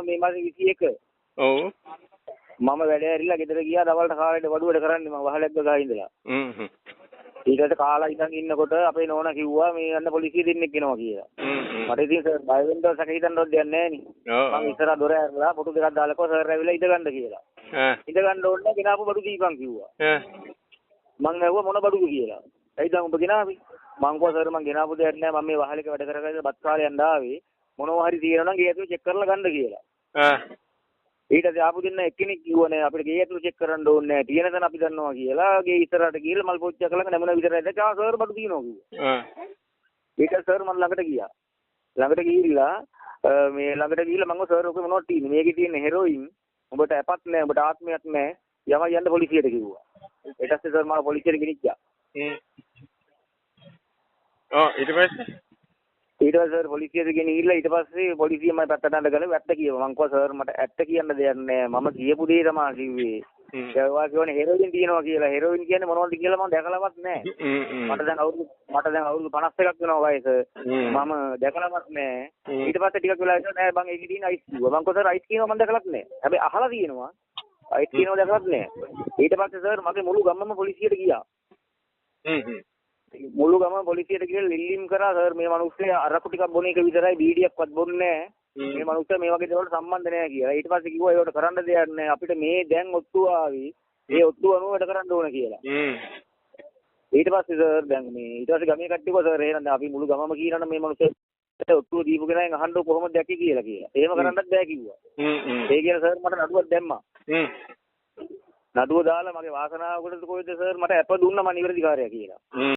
මේ මාසේ 21. ඔව්. මම වැඩ ඇරිලා ගෙදර ගියා දවල්ට කාලේට වඩුවට කරන්නේ මම වහලක් ගගා ඉඳලා. ඊට පස්සේ කාලා ඉඳන් ඉන්නකොට අපේ නෝනා කිව්වා මේ යන්න පොලිසිය දෙන්නෙක් එනවා කියලා. මට ඉතින් සර් බය වෙන්න සැක හිතන්නවත් දෙයක් නැහැ නේ. මම ඉස්සරහ දොර ඇරලා ෆොටෝ දෙකක් දාලා කිව්වා සර් ඇවිල්ලා ඉඳ ගන්න කියලා. ඉඳ ගන්න ඕනේ ගෙනාපු බඩු දීපන් කිව්වා. මං ඇහුවා මොන බඩුද කියලා. ඇයි දැන් ඔබ ගෙනාවේ? මං කිව්වා සර් මං ගෙනාපු දෙයක් නැහැ මම මේ වහලක වැඩ කරගෙන බත් කාලේ යන්න ආවේ. මොනවා හරි තියෙනවා නම් ගේ ඇතුලේ චෙක් කරලා ගන්න කියලා. ඊට පස්සේ ආපු දෙන්න එක්කෙනෙක් කිව්වනේ අපිට ගේ ඇතුලේ චෙක් කරන්න ඕනේ නැහැ. තියෙන තැන අපි දන්නවා කියලා. ගේ ඉස්සරහට ගිහලා මල් පොච්චියක් ළඟ නැමුණ විතරයි දැක්කා සර් බඩු තියෙනවා කිව්වා. ඊට සර් මම ළඟට ගියා. ළඟට ගිහිල්ලා මේ ළඟට ගිහිල්ලා මම සර් ඔක මොනවද තියෙන්නේ? මේකේ තියෙන හෙරෝයින්. උඹට ඇපත් නැහැ. උඹට ආත්මයක් නැහැ. යම යන්න පොලිසියට කිව්වා. ඊට පස්සේ සර් මාව පොලිසියට ගෙනිච්චා. ඊට පස්සේ ඊට පස්සේ සර් පොලිසියට ගෙනිහිල්ලා ඊට පස්සේ පොලිසිය මම පැත්තට අඬගෙන වැට්ට කිව්වා. මං කිව්වා සර් මට ඇත්ත කියන්න දෙයක් නැහැ. මම කියපු දේ තමයි කිව්වේ. ඒවා කියන්නේ හෙරෝයින් තියෙනවා කියලා. හෙරෝයින් කියන්නේ මොනවද කියලා මම දැකලවත් නැහැ. මට දැන් අවුරුදු 51ක් වෙනවා වයස. මම දැකලවත් නැහැ. ඊට පස්සේ ටිකක් වෙලා ඉඳලා නෑ බං ඒකේ තියෙන අයිස් කිව්වා. මං කිව්වා සර් අයිස් කියනවා මම දැකලත් නැහැ. හැබැයි අහලා තියෙනවා. අයිස් කියනවා දැකලත් නැහැ. ඊට පස්සේ සර් මගේ මුළු ගමම පොලිසියට ගියා. මුළු ගම පොලිසියට ගිහලා ලිල්ලිම් කරා සර් මේ මිනිස්සේ අරකු ටිකක් බොන එක විතරයි බීඩියක්වත් බොන්නේ නැහැ. මේ මිනිස්සා මේ වගේ දේවල් සම්බන්ධ නැහැ කියලා. ඊට පස්සේ කිව්වා ඒකට කරන්න දෙයක් නැහැ. අපිට මේ දැන් ඔත්තුව ආවි. ඒ ඔත්තුව අනුව වැඩ කරන්න ඕන කියලා. ඊට පස්සේ සර් දැන් මේ ඊට පස්සේ ගමේ කට්ටිය කිව්වා සර් එහෙනම් අපි මුළු ගමම කියනනම් මේ මිනිස්සේ ඔත්තුව දීපු කෙනෙන් අහන්න කොහොමද දැක්කේ කියලා. එහෙම කරන්නත් බෑ කිව්වා. ඒ කියන සර් මට නඩුවක් දැම්මා. නඩුව දාලා මගේ වාසනාවකට කොහෙද සර් මට අප දුන්නා මම නිවැරදි කාර්යය කියලා.